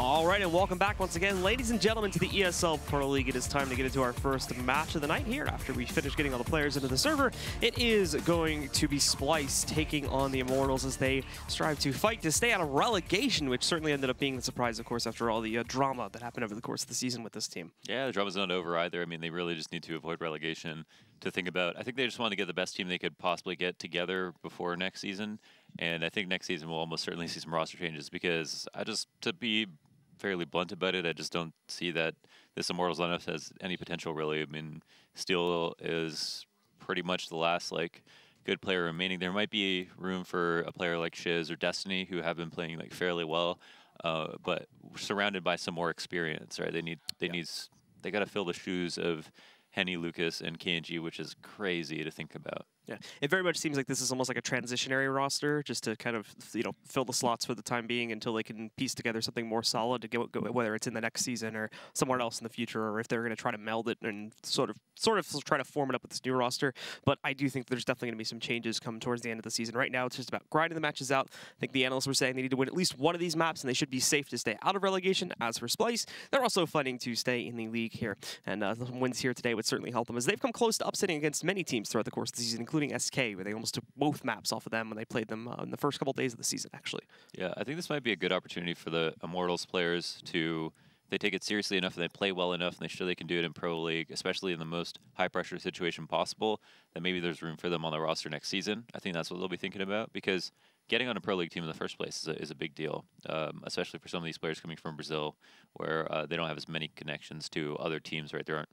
All right, and welcome back once again, ladies and gentlemen, to the ESL Pro League. It is time to get into our first match of the night here. After we finish getting all the players into the server, it is going to be Splyce taking on the Immortals as they strive to fight to stay out of relegation, which certainly ended up being the surprise, of course, after all the drama that happened over the course of the season with this team. Yeah, the drama's not over either. I mean, they really just need to avoid relegation to think about. I think they just want to get the best team they could possibly get together before next season. And I think next season we'll almost certainly see some roster changes because to be fairly blunt about it, I just don't see that this Immortals lineup has any potential, really. I mean, Steel is pretty much the last, good player remaining. There might be room for a player like Shiz or Destiny, who have been playing, fairly well, but surrounded by some more experience, right? They got to fill the shoes of Henny, Lucas, and KNG, which is crazy to think about. Yeah, it very much seems like this is almost like a transitionary roster, just to kind of, fill the slots for the time being until they can piece together something more solid to go, whether it's in the next season or somewhere else in the future, or if they're going to try to meld it and sort of try to form it up with this new roster. But I do think there's definitely going to be some changes come towards the end of the season. Right now, it's just about grinding the matches out. I think the analysts were saying they need to win at least one of these maps, and they should be safe to stay out of relegation. As for Splyce, they're also fighting to stay in the league here, and some wins here today would certainly help them, as they've come close to upsetting against many teams throughout the course of the season, including SK, where they almost took both maps off of them when they played them in the first couple days of the season, actually. Yeah, I think this might be a good opportunity for the Immortals players to, if they take it seriously enough and they play well enough and they show they can do it in Pro League, especially in the most high-pressure situation possible, that maybe there's room for them on the roster next season. I think that's what they'll be thinking about, because getting on a Pro League team in the first place is a big deal, especially for some of these players coming from Brazil, where they don't have as many connections to other teams, right? There aren't,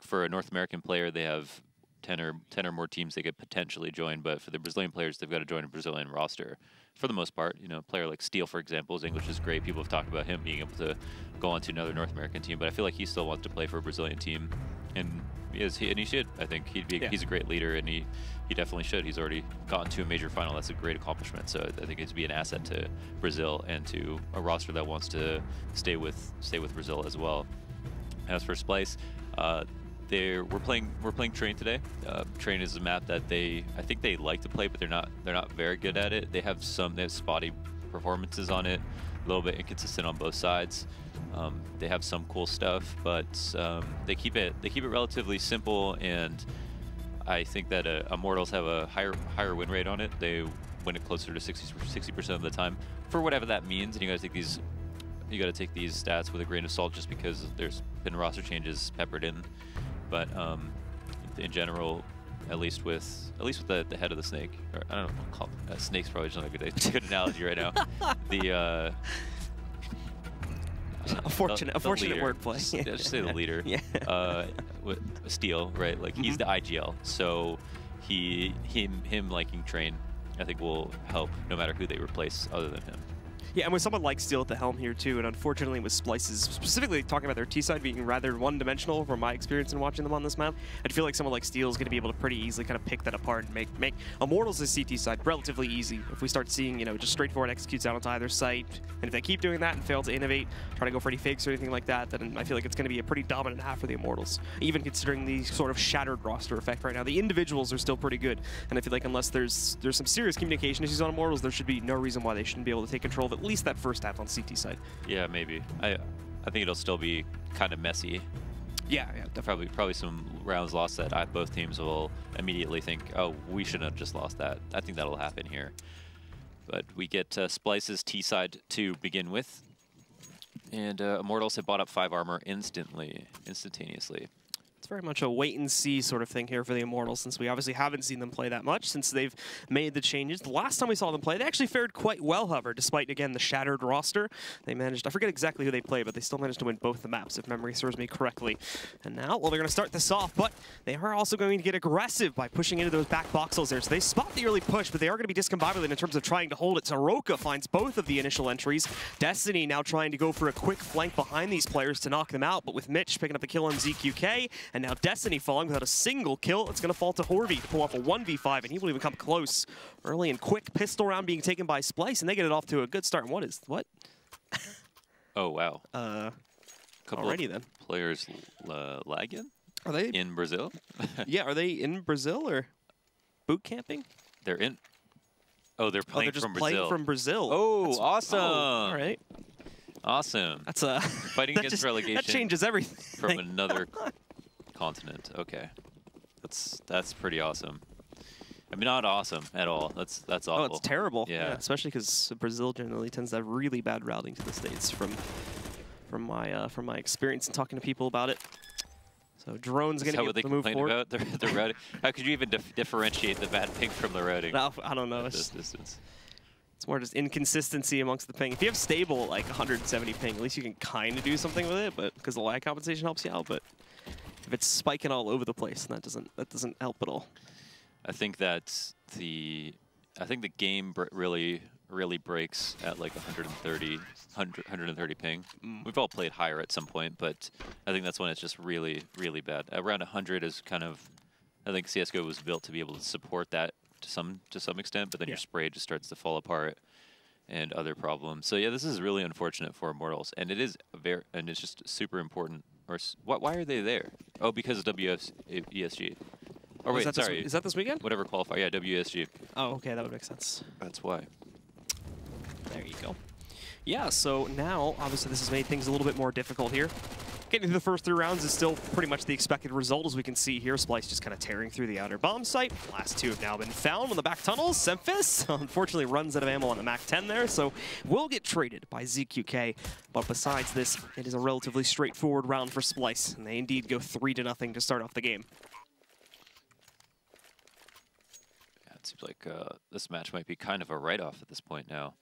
for a North American player, they have 10 or more teams they could potentially join, but for the Brazilian players, they've got to join a Brazilian roster for the most part. A player like Steel, for example, his English is great. People have talked about him being able to go on to another North American team, but I feel like he still wants to play for a Brazilian team, and he should. I think he's a great leader, and he definitely should. He's already gotten to a major final. That's a great accomplishment. So I think it's be an asset to Brazil and to a roster that wants to stay with Brazil as well. As for Splyce, we're playing Train today. Train is a map that I think they like to play, but they're not very good at it. They have spotty performances on it, a little bit inconsistent on both sides. They have some cool stuff, but they keep it relatively simple, and I think that Immortals have a higher win rate on it. They win it closer to 60% of the time, for whatever that means. And you got to take these stats with a grain of salt, just because there's been roster changes peppered in. But in general, at least with the head of the snake, or I don't know what to call it. Snake's probably just not a good analogy right now. The unfortunate wordplay. Just say the leader. Yeah. With Steel, right? He's the IGL, so him liking Train, I think, will help no matter who they replace other than him. Yeah, and with someone like Steel at the helm here too, and unfortunately with Splyce's, specifically talking about their T-side being rather one-dimensional from my experience in watching them on this map, I feel like someone like Steel is going to be able to pretty easily kind of pick that apart and make Immortals' CT side relatively easy. If we start seeing, just straightforward executes out onto either site, and if they keep doing that and fail to innovate, try to go for any fakes or anything like that, then I feel like it's going to be a pretty dominant half for the Immortals. Even considering the sort of shattered roster effect right now, the individuals are still pretty good, and I feel like unless there's some serious communication issues on Immortals, there should be no reason why they shouldn't be able to take control of at least that first half on CT side. Yeah, maybe. I think it'll still be kind of messy. Yeah, definitely. Probably some rounds lost that both teams will immediately think, oh, we shouldn't have just lost that. I think that'll happen here. But we get Splyce's T-side to begin with. And Immortals have bought up 5 armor instantaneously. It's very much a wait-and-see sort of thing here for the Immortals, since we obviously haven't seen them play that much since they've made the changes. The last time we saw them play, they actually fared quite well, however, despite, again, the shattered roster. They managed, I forget exactly who they played, but they still managed to win both the maps, if memory serves me correctly. And now, well, they're going to start this off, but they are also going to get aggressive by pushing into those back voxels there. So they spot the early push, but they are going to be discombobulated in terms of trying to hold it. Soroka finds both of the initial entries. Destiny now trying to go for a quick flank behind these players to knock them out, but with Mitch picking up the kill on ZQK, and now Destiny falling without a single kill. It's going to fall to Horvey to pull off a 1v5, and he won't even come close. Early and quick pistol round being taken by Splyce, and they get it off to a good start. And what? Oh, wow. Couple already then. Players lagging? Are they? In Brazil? Yeah, are they in Brazil or boot camping? They're in. Oh, they're playing they're just from playing Brazil. from Brazil. Oh, awesome. Oh, all right. Awesome. That's a fighting against relegation. That changes everything. From another continent. Okay. That's pretty awesome. I mean, not awesome at all. That's awful. Oh, it's terrible. Yeah. Especially because Brazil generally tends to have really bad routing to the States from my experience in talking to people about it. So drone's going to move forward. About the routing? How could you even differentiate the bad ping from the routing? No, I don't know. At this distance. It's more just inconsistency amongst the ping. If you have stable, like 170 ping, at least you can kind of do something with it, but because the lag compensation helps you out. But if it's spiking all over the place, that doesn't help at all. I think that the game really breaks at like 130 ping. We've all played higher at some point, but I think that's when it's just really bad. Around 100 is kind of, I think CS:GO was built to be able to support that to some extent, but then your spray just starts to fall apart and other problems. So yeah, this is really unfortunate for Immortals, and it's just super important. Or why are they there? Oh, because of ESG. Oh wait, sorry. Is that this weekend? Whatever qualifier. Yeah, WSG. Oh, okay, that would make sense. That's why. There you go. Yeah, so now, obviously, this has made things a little bit more difficult here. Getting through the first 3 rounds is still pretty much the expected result, as we can see here. Splyce just kind of tearing through the outer bomb site. The last 2 have now been found on the back tunnels. Semphis, unfortunately, runs out of ammo on the MAC-10 there, so will get traded by ZQK. But besides this, it is a relatively straightforward round for Splyce, and they indeed go 3-0 to start off the game. It seems like this match might be kind of a write-off at this point now.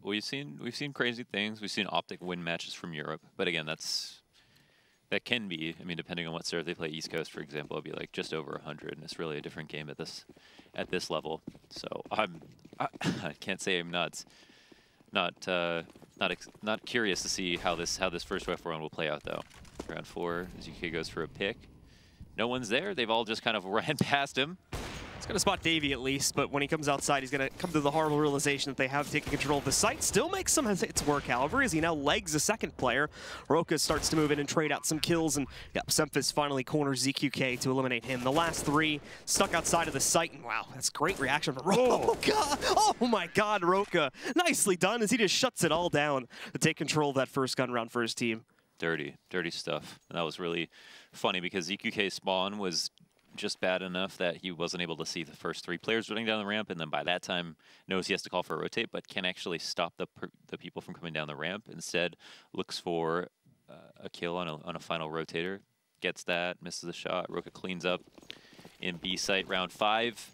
We've seen crazy things. We've seen Optic win matches from Europe, but again, that can be. I mean, depending on what serve they play, East Coast, for example, it'll be like just over 100, and it's really a different game at this level. So I can't say I'm not curious to see how this first F round will play out though. Round 4, ZK goes for a pick. No one's there. They've all just kind of ran past him. He's going to spot Davey at least, but when he comes outside, he's going to come to the horrible realization that they have taken control of the site. Still makes some hits work, however, as he now legs a second player. Roka starts to move in and trade out some kills, and Semphis finally corners ZQK to eliminate him. The last 3 stuck outside of the site, and wow, that's great reaction from Roka. Oh, God. Oh my God, Roka. Nicely done, as he just shuts it all down to take control of that first gun round for his team. Dirty stuff. And that was really funny because ZQK's spawn was just bad enough that he wasn't able to see the first 3 players running down the ramp, and then by that time knows he has to call for a rotate, but can't actually stop the people from coming down the ramp. Instead, looks for a kill on a final rotator, gets that, misses the shot. Roka cleans up in B site. Round 5,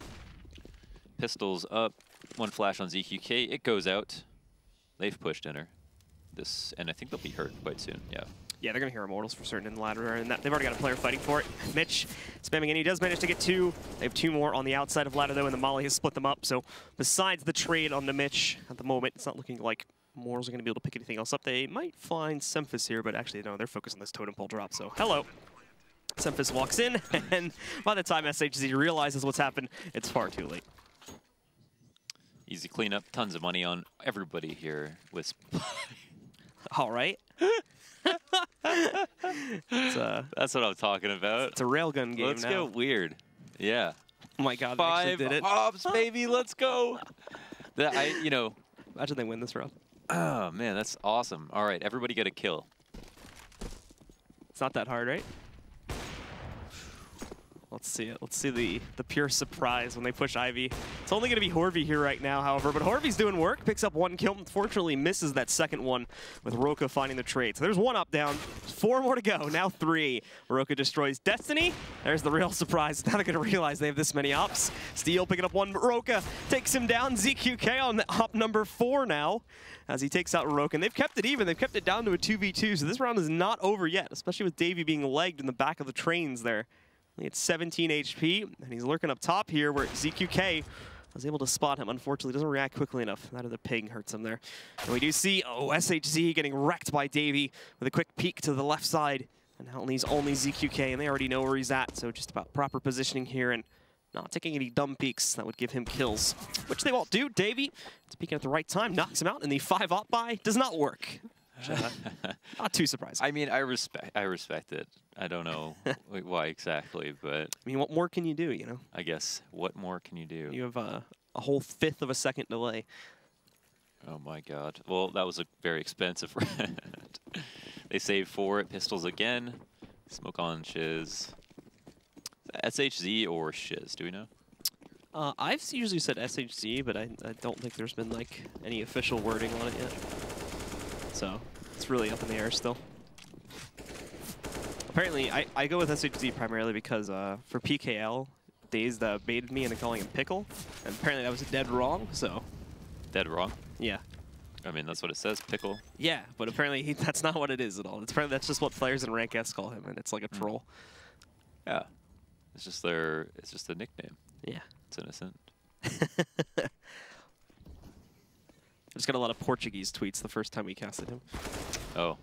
pistols up, 1 flash on ZQK. It goes out. They've pushed enter this, and I think they'll be hurt quite soon. Yeah. Yeah, they're going to hear Immortals for certain in the ladder, and they've already got a player fighting for it. Mitch spamming in. He does manage to get 2. They have 2 more on the outside of ladder, though, and the Molly has split them up. So besides the trade on the Mitch, at the moment, it's not looking like Immortals are going to be able to pick anything else up. They might find Semphis here, but actually, no, they're focused on this totem pole drop. So, hello. Semphis walks in, and by the time SHZ realizes what's happened, it's far too late. Easy cleanup. Tons of money on everybody here with All right. That's what I'm talking about. It's a railgun game. Let's get weird. Yeah. Oh my God, 5 they did it. hops, baby. Let's go. Imagine they win this round. Oh man, that's awesome. All right, everybody get a kill. It's not that hard, right? Let's see it. Let's see the pure surprise when they push Ivy. It's only going to be Horvey here right now, however, but Horvey's doing work, picks up 1 kill, unfortunately misses that second one with Roka finding the trade. So there's 1 up down, 4 more to go, now 3. Roka destroys Destiny. There's the real surprise. Now they're going to realize they have this many ops. Steel picking up 1, but Roka takes him down. ZQK on the op number 4 now as he takes out Roka. And they've kept it even. They've kept it down to a 2v2, so this round is not over yet, especially with Davey being legged in the back of the trains there. He had 17 HP, and he's lurking up top here where ZQK was able to spot him. Unfortunately, doesn't react quickly enough. That other ping hurts him there. And we do see, SHZ getting wrecked by Davey with a quick peek to the left side. And now he's only ZQK, and they already know where he's at. So just about proper positioning here and not taking any dumb peeks that would give him kills, which they won't do. Davey, peeking at the right time, knocks him out, and the 5-op buy does not work. Not too surprising. I mean, I respect it. I don't know why exactly, but I mean, what more can you do, you know? I guess, what more can you do? You have a whole 1/5 of a second delay. Oh my god. Well, that was a very expensive round. They saved 4 at pistols again. Smoke on Shiz. SHZ or Shiz, do we know? I've usually said SHZ, but I don't think there's been like any official wording on it yet. So it's really up in the air still. Apparently, I go with SHZ primarily because for PKL, Dazed baited me into calling him Pickle, and apparently that was dead wrong, so. Dead wrong? Yeah. I mean, that's what it says, Pickle. Yeah, but apparently that's not what it is at all. It's apparently that's just what players in Rank S call him, and it's like a troll. Yeah. It's just a nickname. Yeah. It's innocent. I just got a lot of Portuguese tweets the first time we casted him. Oh.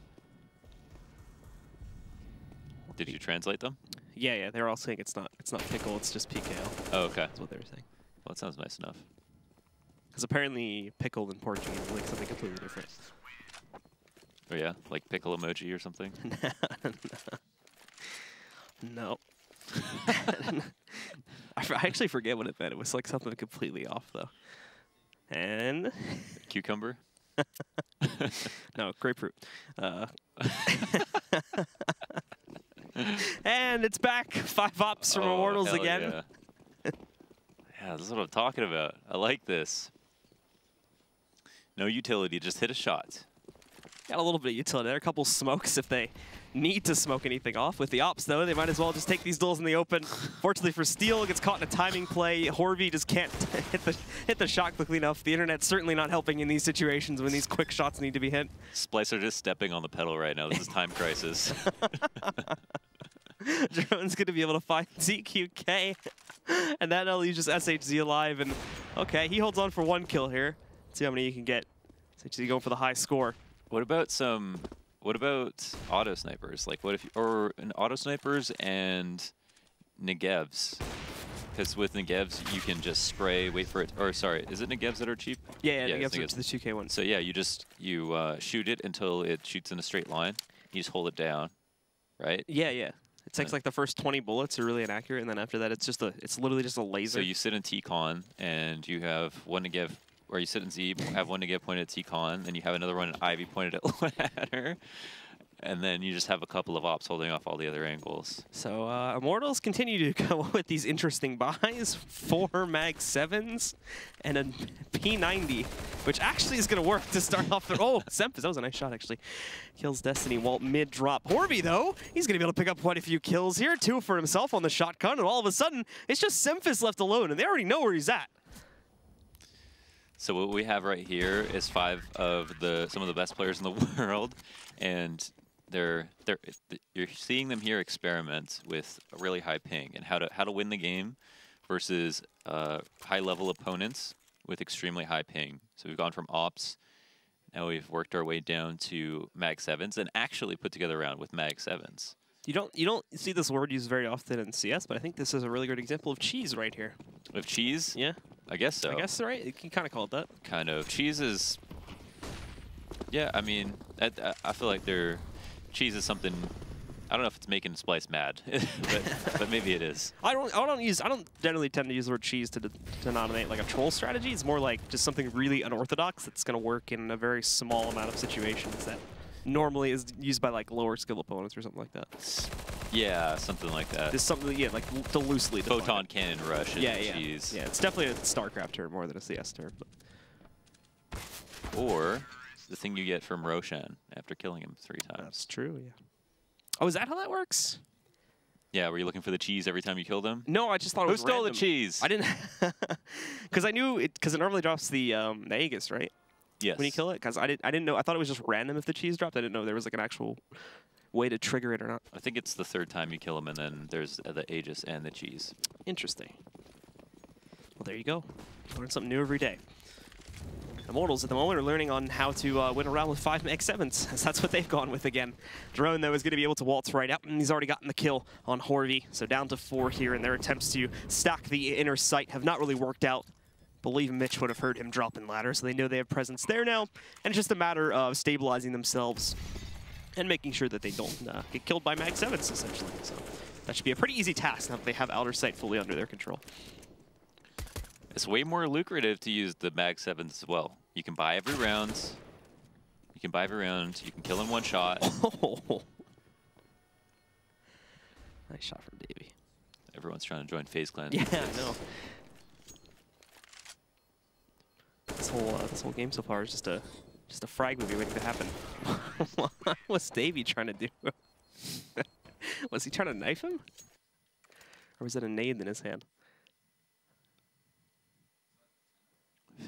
Did you translate them? Yeah, they were all saying it's not Pickle, it's just PKL. Oh, okay. That's what they were saying. Well, that sounds nice enough. Because apparently pickle in Portuguese is like something completely different. Oh yeah, like pickle emoji or something? No. I actually forget what it meant. It was like something completely off though. And Cucumber? no, grapefruit. And it's back. 5 ops from Immortals again. Yeah. Yeah, this is what I'm talking about. I like this. No utility, just hit a shot. Got a little bit of utility there. A couple smokes if they need to smoke anything off. With the ops, though, they might as well just take these duels in the open. Fortunately for Steel, gets caught in a timing play. Horvey just can't hit the shot quickly enough. The internet's certainly not helping in these situations when these quick shots need to be hit. Splyce are just stepping on the pedal right now. This is time crisis. Drone's going to be able to find ZQK. And that leaves just SHZ alive. And okay, he holds on for 1 kill here. Let's see how many you can get. SHZ going for the high score. What about auto snipers? Like what if or an auto snipers and negevs? Because with negevs you can just spray, wait for it. Or sorry, is it negevs that are cheap? Yeah, negevs are to the 2K one. So yeah, you shoot it until it shoots in a straight line. You just hold it down, right? Yeah. It takes like the first 20 bullets are really inaccurate, and then after that it's literally just a laser. So you sit in T-Con and you have one negev. Or you sit in Z, have one negev pointed at T-Con, then you have another one at Ivy pointed at ladder, and then you just have a couple of ops holding off all the other angles. So Immortals continue to go with these interesting buys. 4 Mag 7s and a P90, which actually is going to work to start off their... Oh, Semphis, that was a nice shot, actually. Kills Destiny Walt mid-drop. Horvey, though, he's going to be able to pick up quite a few kills here. 2 for himself on the shotgun, and all of a sudden, it's just Semphis left alone, and they already know where he's at. So what we have right here is 5 of some of the best players in the world, and you're seeing them here experiment with a really high ping and how to win the game versus high-level opponents with extremely high ping. So we've gone from ops, now we've worked our way down to Mag 7s, and actually put together a round with Mag 7s. You don't see this word used very often in CS, but I think this is a really good example of cheese right here. Of cheese? Yeah. I guess so. I guess, right? You can kind of call it that. Kind of. Cheese is... Yeah, I mean, I feel like cheese is something... I don't know if it's making Splyce mad, but maybe it is. I don't generally tend to use the word cheese to denominate like a troll strategy. It's more like just something really unorthodox that's going to work in a very small amount of situations that normally is used by like lower skill opponents or something like that. Yeah, something like that. There's something, yeah, like to loosely define Photon cannon rush is cheese. Yeah, it's definitely a StarCraft term more than a CS term. But. Or the thing you get from Roshan after killing him 3 times. That's true, yeah. Oh, is that how that works? Yeah, were you looking for the cheese every time you killed him? No, I just thought it was random. Who stole the cheese? I didn't, because I knew it, because it normally drops the Aegis, right? Yes. When you kill it, because I didn't know. I thought it was just random if the cheese dropped. I didn't know there was like an actual way to trigger it or not. I think it's the 3rd time you kill him, and then there's the Aegis and the cheese. Interesting. Well, there you go. Learn something new every day. Immortals at the moment are learning on how to win around with 5 Mag 7s, as that's what they've gone with again. Drone, though, is going to be able to waltz right out, and he's already gotten the kill on Horvey. So down to 4 here, and their attempts to stack the inner sight have not really worked out. Believe Mitch would have heard him dropping ladder, so they know they have presence there now. And it's just a matter of stabilizing themselves and making sure that they don't get killed by Mag 7s, essentially. So that should be a pretty easy task now that they have outer sight fully under their control. It's way more lucrative to use the Mag 7s as well. You can buy every round. You can buy every round. You can kill in one shot. Oh. Nice shot from Davey. Everyone's trying to join FaZe Clan. Yeah, I know. This whole game so far is just a frag movie waiting to happen. What was Davey trying to do? Was he trying to knife him? Or was it a nade in his hand?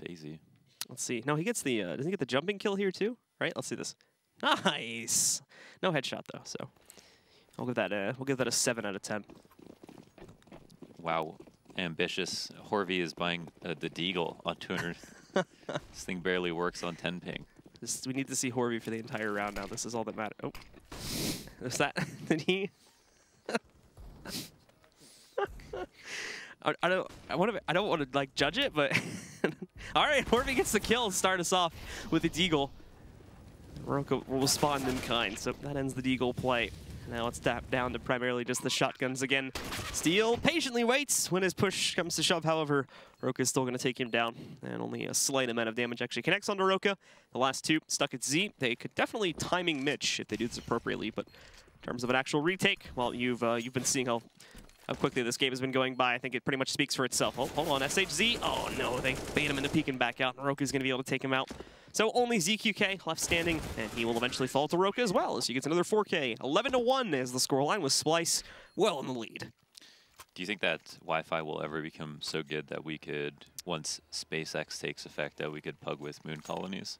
FaZe. Let's see. No, he gets the, doesn't he get the jumping kill here too? Right? Let's see this. Nice! No headshot though, so we'll give that a 7 out of 10. Wow. Ambitious. Horvey is buying the Deagle on 200. This thing barely works on 10 ping. We need to see Horvey for the entire round now. This is all that matters. Oh. Was that? Did he? I don't want to like judge it, but all right, Horvey gets the kill and start us off with the Deagle. Roka will respond in kind, so that ends the Deagle play. Now it's down to primarily just the shotguns again. Steel patiently waits when his push comes to shove. However, Roka is still going to take him down, and only a slight amount of damage actually connects onto Roka. The last two stuck at Z. They could definitely timing Mitch if they do this appropriately, but in terms of an actual retake, well, you've been seeing how quickly this game has been going by. I think it pretty much speaks for itself. Oh, hold on, SHZ. Oh no, they bait him into peeking back out, and Roka's going to be able to take him out. So only ZQK left standing, and he will eventually fall to Roka as well as he gets another 4K. 11-1 is the scoreline with Splyce well in the lead. Do you think that Wi-Fi will ever become so good that we could, once SpaceX takes effect, that we could pug with moon colonies?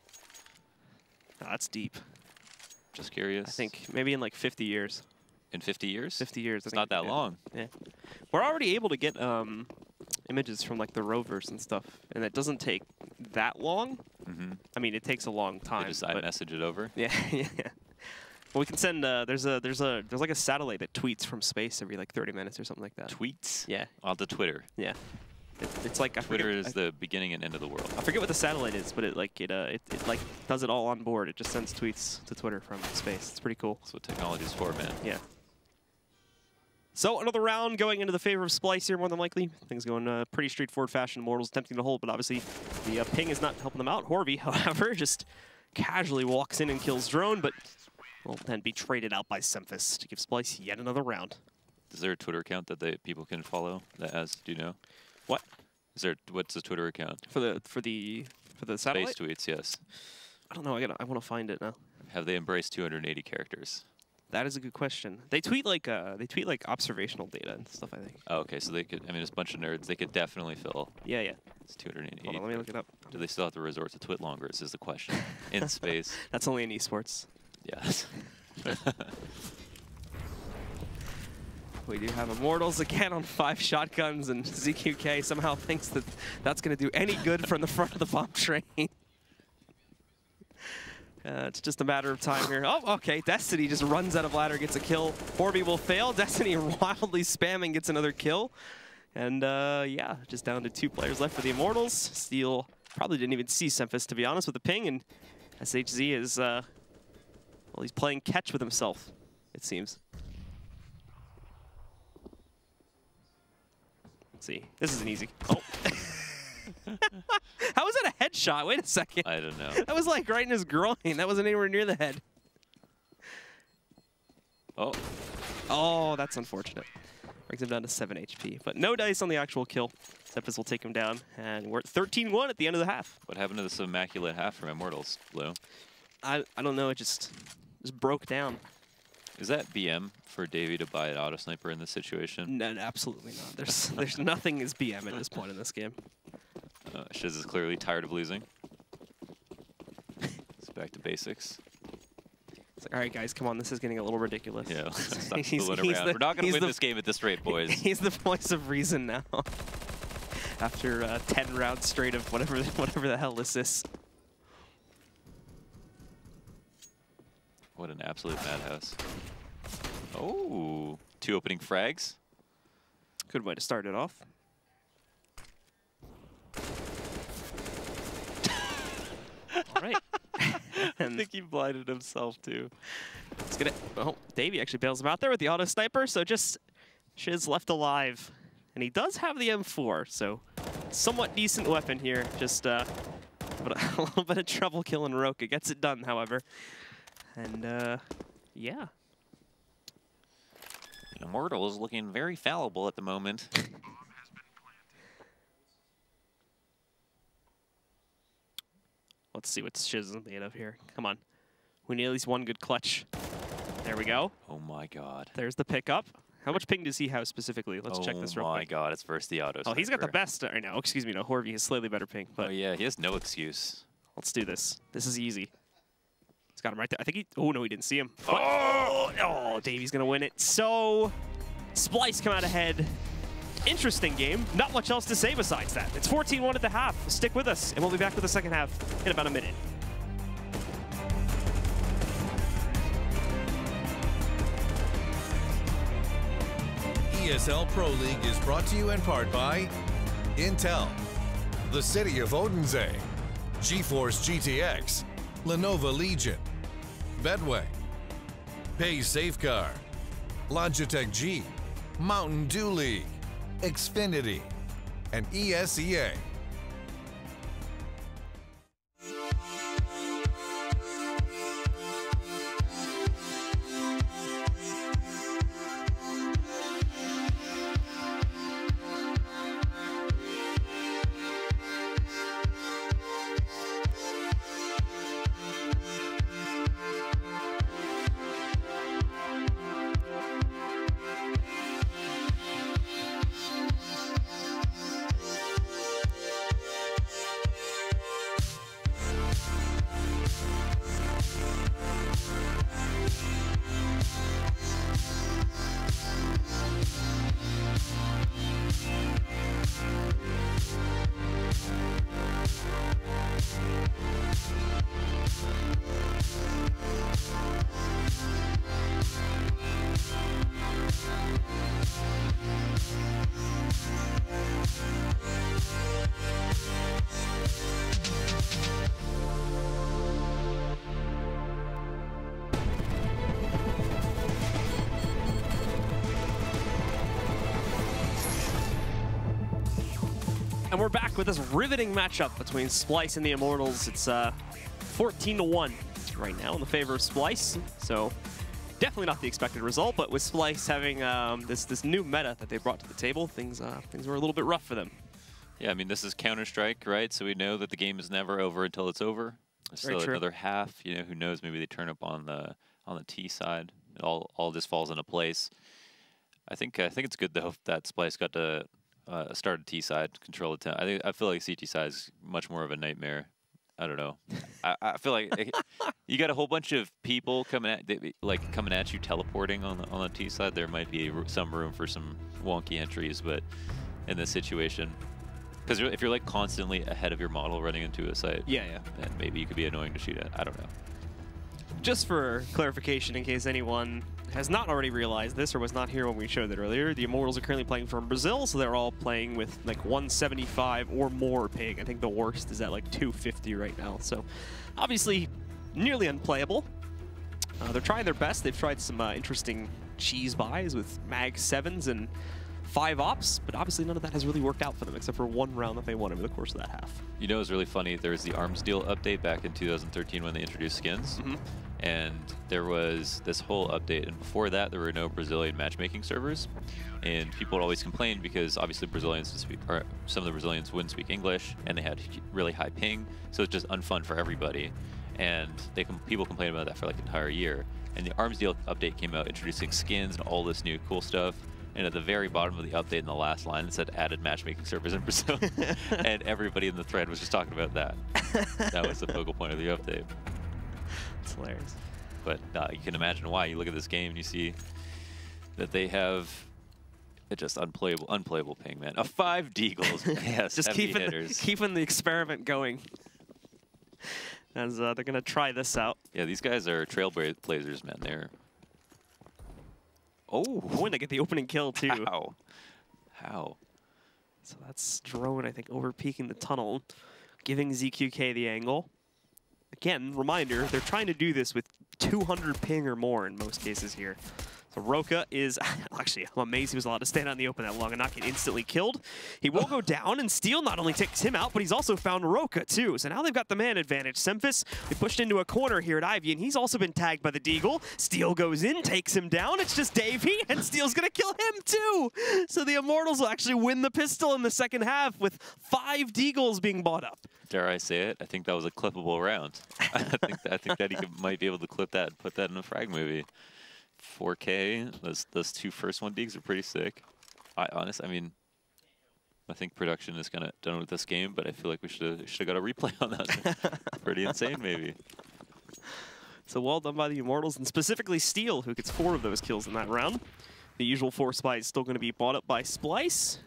Oh, that's deep. Just curious. I think maybe in like 50 years. In 50 years? 50 years. It's not that long. Yeah. We're already able to get images from like the rovers and stuff, and it doesn't take that long. Mm-hmm. I mean, it takes a long time. They just iMessage it over? Yeah, yeah. Well, we can send, there's like a satellite that tweets from space every like 30 minutes or something like that. Tweets? Yeah. Onto Twitter. Yeah. It's like, Twitter is the beginning and end of the world. I forget what the satellite is, but it like does it all on board. It just sends tweets to Twitter from space. It's pretty cool. That's what technology is for, man. Yeah. So another round going into the favor of Splyce here, more than likely. Things going pretty straightforward fashion. Immortals attempting to hold, but obviously the ping is not helping them out. Horvey, however, just casually walks in and kills Drone, but will then be traded out by Semphis to give Splyce yet another round. Is there a Twitter account that people can follow that has? Do you know? What? What's the Twitter account? For the satellite? Space tweets, yes. I don't know. I want to find it now. Have they embraced 280 characters? That is a good question. They tweet like observational data and stuff, I think. Oh, okay, so they could. I mean, it's a bunch of nerds. They could definitely fill. Yeah, yeah. It's 280. Hold on, let me look it up. Do they still have to resort to Twitlongers? Is the question. In space. That's only in esports. Yes. We do have Immortals again on 5 shotguns, and ZQK somehow thinks that that's going to do any good from the front of the bomb train. It's just a matter of time here. Oh, okay. Destiny just runs out of ladder, gets a kill. Horvey will fail. Destiny wildly spamming, gets another kill. And yeah, just down to 2 players left for the Immortals. Steel probably didn't even see Semphis, to be honest, with the ping. And SHZ is, well, he's playing catch with himself, it seems. Let's see. This is an easy. Oh. How was that a headshot? Wait a second. I don't know. That was like right in his groin. That wasn't anywhere near the head. Oh. Oh, that's unfortunate. Brings him down to 7 HP. But no dice on the actual kill. Semphis will take him down. And we're at 13-1 at the end of the half. What happened to this immaculate half from Immortals, Blue? I don't know. It just broke down. Is that BM for Davey to buy an auto sniper in this situation? No, absolutely not. There's nothing is BM at this point in this game. Shiz is clearly tired of losing. It's back to basics. It's like, all right, guys, come on. This is getting a little ridiculous. Yeah, stop fooling around. We're not going to win this game at this rate, boys. He's the voice of reason now. After 10 rounds straight of whatever the hell this is. What an absolute madhouse. Oh, 2 opening frags. Good way to start it off. All right. I think he blinded himself too. Let's get it. Oh, Davey actually bails him out there with the auto sniper, so just Shiz left alive. And he does have the M4, so somewhat decent weapon here. Just but a little bit of trouble killing Roka. Gets it done, however. And yeah. Immortal is looking very fallible at the moment. Let's see what Shiz is made of here. Come on. We need at least one good clutch. There we go. Oh my god. There's the pickup. How much ping does he have specifically? Let's check this real quick. Oh my god, it's versus the auto. Oh, he's got the best right now. Excuse me, no, Horvey has slightly better ping. But oh yeah, he has no excuse. Let's do this. This is easy. He's got him right there. I think he... Oh, no, he didn't see him. Oh, Davey's going to win it. So, Splyce come out ahead. Interesting game. Not much else to say besides that. It's 14-1 at the half. Stick with us, and we'll be back with the second half in about a minute. ESL Pro League is brought to you in part by Intel, the City of Odense, GeForce GTX, Lenovo Legion, Bedway, Pay Safeguard, Logitech G, Mountain Dew League, Xfinity, and ESEA. And we're back with this riveting matchup between Splyce and the Immortals. It's 14-1 right now in the favor of Splyce. So definitely not the expected result, but with Splyce having this new meta that they brought to the table, things were a little bit rough for them. Yeah, I mean, this is Counter-Strike, right? So we know that the game is never over until it's over. There's still another half. You know, who knows? Maybe they turn up on the T side. It all just falls into place. I think it's good though that Splyce got to start a T side, control the temp. I feel like CT side is much more of a nightmare. I don't know. I feel like you got a whole bunch of people coming at you teleporting on the T side. There might be some room for some wonky entries, but in this situation, because if you're like constantly ahead of your model running into a site, yeah, then maybe you could be annoying to shoot at. I don't know. Just for clarification, in case anyone has not already realized this or was not here when we showed it earlier, the Immortals are currently playing from Brazil, so they're all playing with like 175 or more ping. I think the worst is at like 250 right now, so obviously nearly unplayable. They're trying their best. They've tried some interesting cheese buys with Mag 7s and 5 ops, but obviously none of that has really worked out for them except for one round that they won over the course of that half. You know, it was really funny. There was the arms deal update back in 2013 when they introduced skins. And there was this whole update, and before that there were no Brazilian matchmaking servers, and people would always complain because obviously some of the Brazilians wouldn't speak English, and they had really high ping, so it's just unfun for everybody, and people complained about that for like an entire year. And the arms deal update came out introducing skins and all this new cool stuff, and at the very bottom of the update in the last line it said added matchmaking servers in Brazil, and everybody in the thread was just talking about that. That was the focal point of the update. It's hilarious. But you can imagine why. You look at this game and you see that they have just unplayable ping, man. A 5 deagles. Yes, just keeping the experiment going. As they're going to try this out. Yeah, these guys are trailblazers, man. They're... Oh, and they get the opening kill, too. How? So that's Drone, I think, over-peeking the tunnel, giving ZQK the angle. Again, reminder, they're trying to do this with 200 ping or more in most cases here. So Roka is, actually, I'm amazed he was allowed to stand out in the open that long and not get instantly killed. He will go down, and Steel not only takes him out, but he's also found Roka too. So now they've got the man advantage. Semphis, they pushed into a corner here at Ivy, and he's also been tagged by the Deagle. Steel goes in, takes him down. It's just Davey, and Steel's gonna kill him too. So the Immortals will actually win the pistol in the second half with 5 Deagles being bought up. Dare I say it? I think that was a clippable round. I think that he might be able to clip that and put that in a frag movie. 4K, those 2 first one Deags are pretty sick. I mean, I think production is kind of done with this game, but I feel like we should have got a replay on that. Pretty insane, maybe. So well done by the Immortals, and specifically Steel, who gets 4 of those kills in that round. The usual 4 Spy is still going to be bought up by Splyce.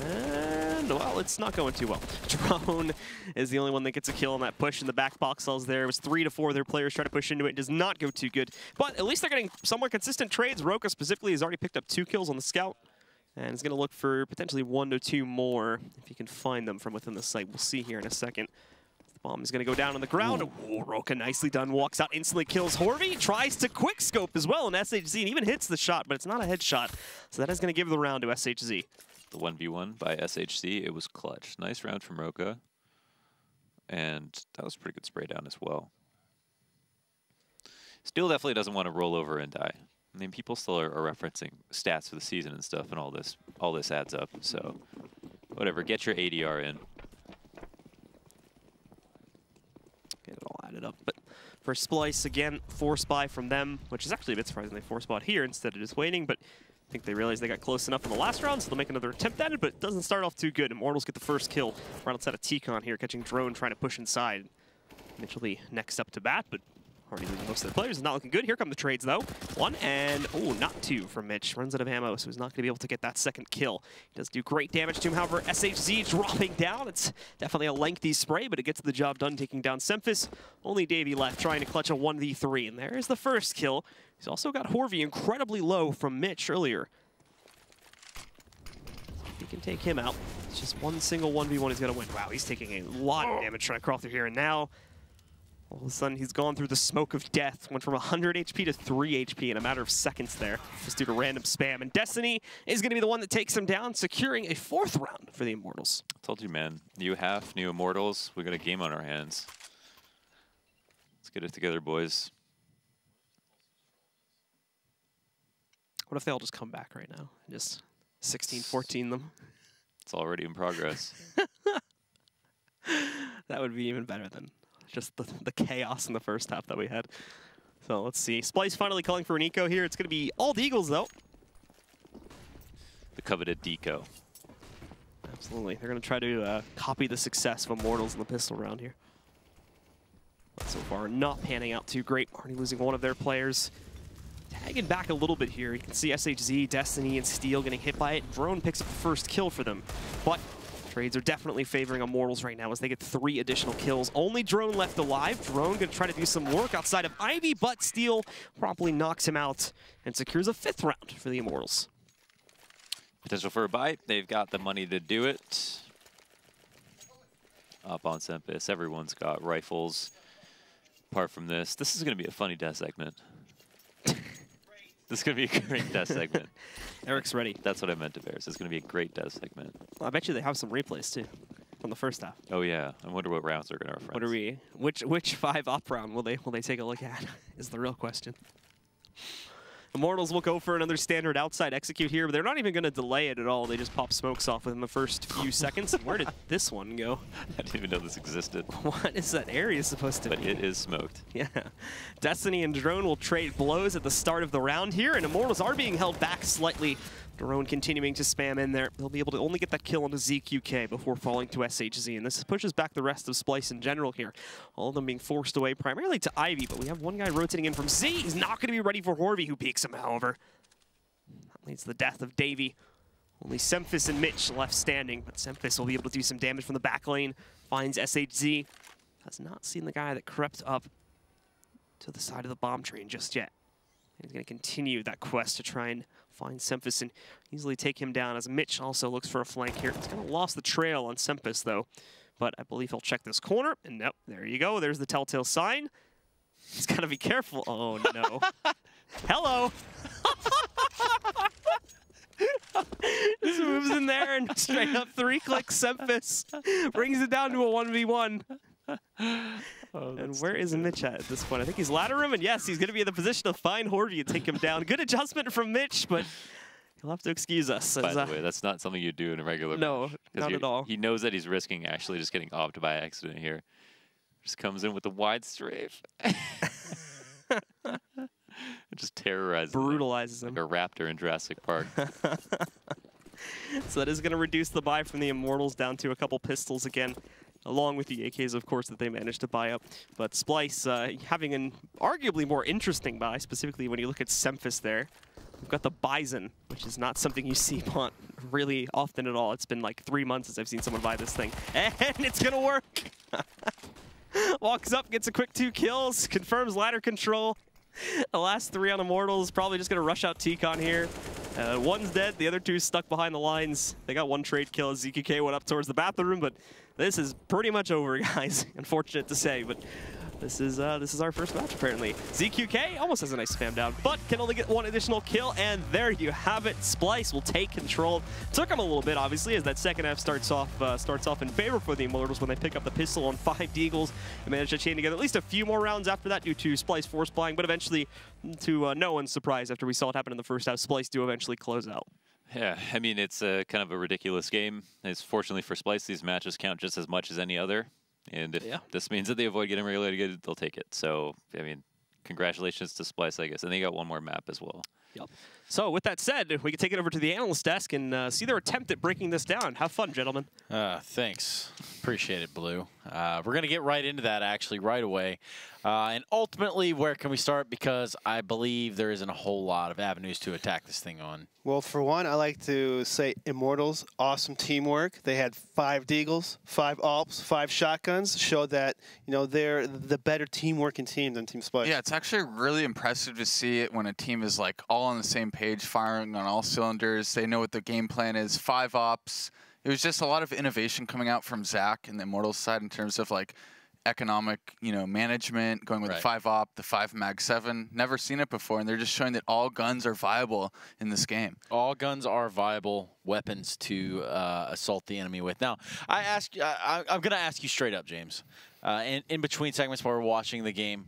And, well, it's not going too well. Drone is the only one that gets a kill on that push in the back box cells there. It was 3 to 4 their players try to push into it. It does not go too good. But at least they're getting somewhat consistent trades. Roka specifically has already picked up 2 kills on the scout. And is going to look for potentially 1 to 2 more if he can find them from within the site. We'll see here in a second. The bomb is going to go down on the ground. Oh, Roka nicely done. Walks out, instantly kills Horvey. Tries to quick scope as well, and SHZ and even hits the shot, but it's not a headshot. So that is going to give the round to SHZ. The 1v1 by SHC, it was clutch. Nice round from Roka. And that was a pretty good spray down as well. Steel definitely doesn't want to roll over and die. I mean, people still are referencing stats for the season and stuff, and all this adds up. So, whatever, get your ADR in. Get it all added up. But for Splyce, again, 4 Spy from them, which is actually a bit surprising they 4 spot here instead of just waiting, but I think they realized they got close enough in the last round, so they'll make another attempt at it, but it doesn't start off too good. Immortals get the first kill right outside of T-Con here, catching Drone trying to push inside. Mitch will be next up to bat, but already losing most of the players. Is not looking good. Here come the trades, though. 1 and, oh, not 2 from Mitch. Runs out of ammo, so he's not going to be able to get that second kill. He does do great damage to him, however, SHZ dropping down. It's definitely a lengthy spray, but it gets the job done, taking down Semphis. Only Davey left, trying to clutch a 1v3, and there is the first kill. He's also got Horvey incredibly low from Mitch earlier. He can take him out. It's just one single 1v1 he's going to win. Wow, he's taking a lot of damage trying to crawl through here, and now all of a sudden, he's gone through the smoke of death. Went from 100 HP to 3 HP in a matter of seconds there, just due to random spam. And Destiny is going to be the one that takes him down, securing a 4th round for the Immortals. I told you, man. New half, new Immortals. We got a game on our hands. Let's get it together, boys. What if they all just come back right now and just 16-14 them? It's already in progress. That would be even better than just the chaos in the first half that we had. So let's see. Splyce finally calling for an eco here. It's going to be all the Eagles, though. The coveted deco. Absolutely. They're going to try to copy the success of Immortals in the pistol round here. But so far, not panning out too great. Already losing one of their players. Tagging back a little bit here. You can see SHZ, Destiny, and Steel getting hit by it. Drone picks up the first kill for them. But trades are definitely favoring Immortals right now as they get 3 additional kills. Only Drone left alive. Drone going to try to do some work outside of Ivy, but Steel promptly knocks him out and secures a 5th round for the Immortals. Potential for a bite. They've got the money to do it. Up on Semphis. Everyone's got rifles. Apart from this, this is going to be a funny death segment. This is going to be a great death segment. Eric's ready. That's what I meant to Bears. It's going to be a great death segment. Well, I bet you they have some replays, too, from the first half. Oh, yeah. I wonder what rounds they're going to reference. What are we? Which 5 up round will they take a look at is the real question. Immortals will go for another standard outside execute here, but they're not even going to delay it at all. They just pop smokes off within the first few seconds. Where did this one go? I didn't even know this existed. What is that area supposed to be? But it is smoked. Yeah. Destiny and Drone will trade blows at the start of the round here, and Immortals are being held back slightly. Drone continuing to spam in there. They'll be able to only get that kill onto ZQK before falling to SHZ, and this pushes back the rest of Splyce in general here. All of them being forced away primarily to Ivy, but we have one guy rotating in from Z. He's not going to be ready for Horvey, who peeks him, however. That leads to the death of Davey. Only Semphis and Mitch left standing, but Semphis will be able to do some damage from the back lane. Finds SHZ. Has not seen the guy that crept up to the side of the bomb train just yet. And he's going to continue that quest to try and find Semphis and easily take him down, as Mitch also looks for a flank here. He's kind of lost the trail on Semphis, though. But I believe he'll check this corner. And nope, there you go. There's the telltale sign. He's got to be careful. Oh, no. Hello. Just moves in there and straight up 3-click Semphis. Brings it down to a 1v1. And where is Mitch at this point? I think he's ladder room, and yes, he's going to be in the position to find Horvey and take him down. Good adjustment from Mitch, but he'll have to excuse us. By the way, that's not something you do in a regular match. Not at all. He knows that he's risking actually just getting offed by accident here. Just comes in with the wide strafe. It just terrorizes Brutalizes him. Like a raptor in Jurassic Park. So that is going to reduce the buy from the Immortals down to a couple pistols again, along with the AKs, of course, that they managed to buy up. But Splyce having an arguably more interesting buy, specifically when you look at Semphis there. We've got the Bison, which is not something you see really often at all. It's been like 3 months since I've seen someone buy this thing. And it's going to work! Walks up, gets a quick 2 kills, confirms ladder control. The last 3 on Immortals, probably just going to rush out T-Con here. One's dead, the other 2's stuck behind the lines. They got 1 trade kill as ZQK went up towards the bathroom, but this is pretty much over, guys. Unfortunate to say, but this is our first match, apparently. ZQK almost has a nice spam down, but can only get 1 additional kill, and there you have it. Splyce will take control. Took him a little bit, obviously, as that second half starts off in favor for the Immortals when they pick up the pistol on 5 Deagles and manage to chain together at least a few more rounds after that due to Splyce force buying, but eventually, to no one's surprise after we saw it happen in the first half, Splyce do eventually close out. Yeah, I mean, it's kind of a ridiculous game. It's fortunately for Splyce, these matches count just as much as any other. And if this means that they avoid getting relegated, they'll take it. So, I mean, congratulations to Splyce, I guess. And they got 1 more map as well. Yep. So, with that said, we can take it over to the analyst desk and see their attempt at breaking this down. Have fun, gentlemen. Thanks. Appreciate it, Blue. We're going to get right into that, actually, right away. And ultimately, where can we start? Because I believe there isn't a whole lot of avenues to attack this thing on. Well, for one, I like to say Immortals, awesome teamwork. They had 5 Deagles, 5 Alps, 5 shotguns. Showed that, you know, they're the better teamworking team than Team Splyce. Yeah, it's actually really impressive to see it when a team is like all on the same page, firing on all cylinders. They know what the game plan is. 5 ops. It was just a lot of innovation coming out from Zach and the Immortals side in terms of like economic, you know, management, going with the 5 op, the 5 mag 7. Never seen it before, and they're just showing that all guns are viable in this game. All guns are viable weapons to assault the enemy with. Now, I'm going to ask you straight up, James. In between segments while we're watching the game,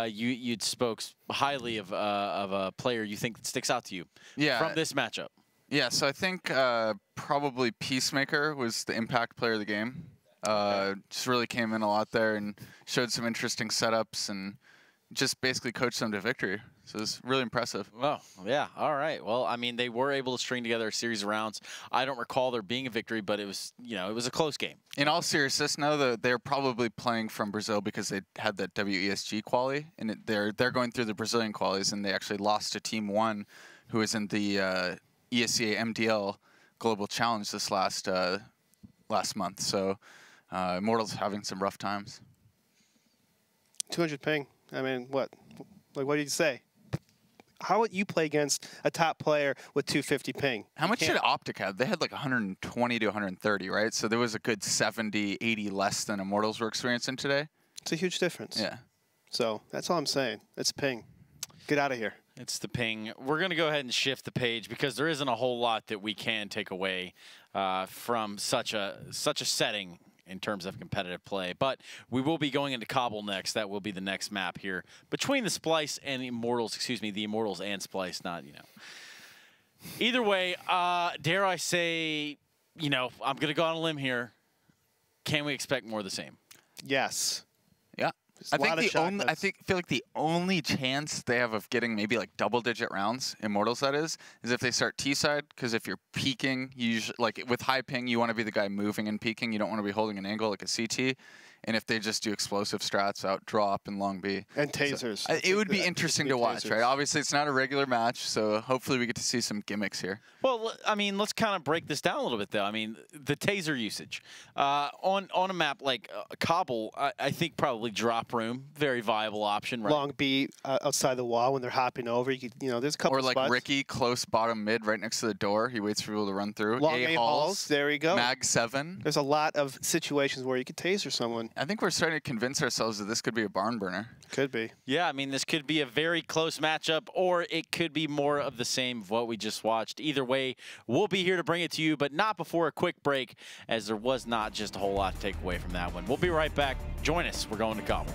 you spoke highly of a player you think that sticks out to you from this matchup. Yeah, so I think probably Peacemaker was the impact player of the game. Just really came in a lot there and showed some interesting setups and just basically coached them to victory. So it's really impressive. Oh, yeah. All right. Well, I mean, they were able to string together a series of rounds. I don't recall there being a victory, but it was, you know, it was a close game. In all seriousness, now they're probably playing from Brazil because they had that WESG quali, and they're going through the Brazilian qualies, and they actually lost to Team 1, who is in the ESCA MDL Global Challenge this last month. So Immortals having some rough times. 200 ping. I mean, what? Like, what did you say? How would you play against a top player with 250 ping? How much did Optic have? They had like 120 to 130, right? So there was a good 70, 80 less than Immortals were experiencing today. It's a huge difference. Yeah. So that's all I'm saying. It's ping. Get out of here. It's the ping. We're going to go ahead and shift the page because there isn't a whole lot that we can take away from such a setting in terms of competitive play. But we will be going into Kabul next. That will be the next map here between the Splyce and the Immortals. Excuse me, the Immortals and Splyce, not, you know. Either way, dare I say, you know, I'm going to go on a limb here. Can we expect more of the same? Yes. Yeah. I feel like the only chance they have of getting maybe like double-digit rounds, Immortals that is if they start T-side, because if you're peeking, you usually, like with high ping, you want to be the guy moving and peeking. You don't want to be holding an angle like a CT. And if they just do explosive strats out drop and long B. And tasers. So, it would be interesting to watch, right? Obviously, it's not a regular match, so hopefully we get to see some gimmicks here. Well, I mean, let's kind of break this down a little bit, though. I mean, the taser usage. On a map like Kabul, I think probably drop room, very viable option. Right? Long B outside the wall when they're hopping over. You know, there's a couple Or like spots. Ricky, close bottom mid, right next to the door. He waits for people to run through. Long A halls. There you go. Mag 7. There's a lot of situations where you could taser someone. I think we're starting to convince ourselves that this could be a barn burner. Could be. Yeah, I mean, this could be a very close matchup, or it could be more of the same of what we just watched. Either way, we'll be here to bring it to you, but not before a quick break, as there was not just a whole lot to take away from that one. We'll be right back. Join us. We're going to Cobble.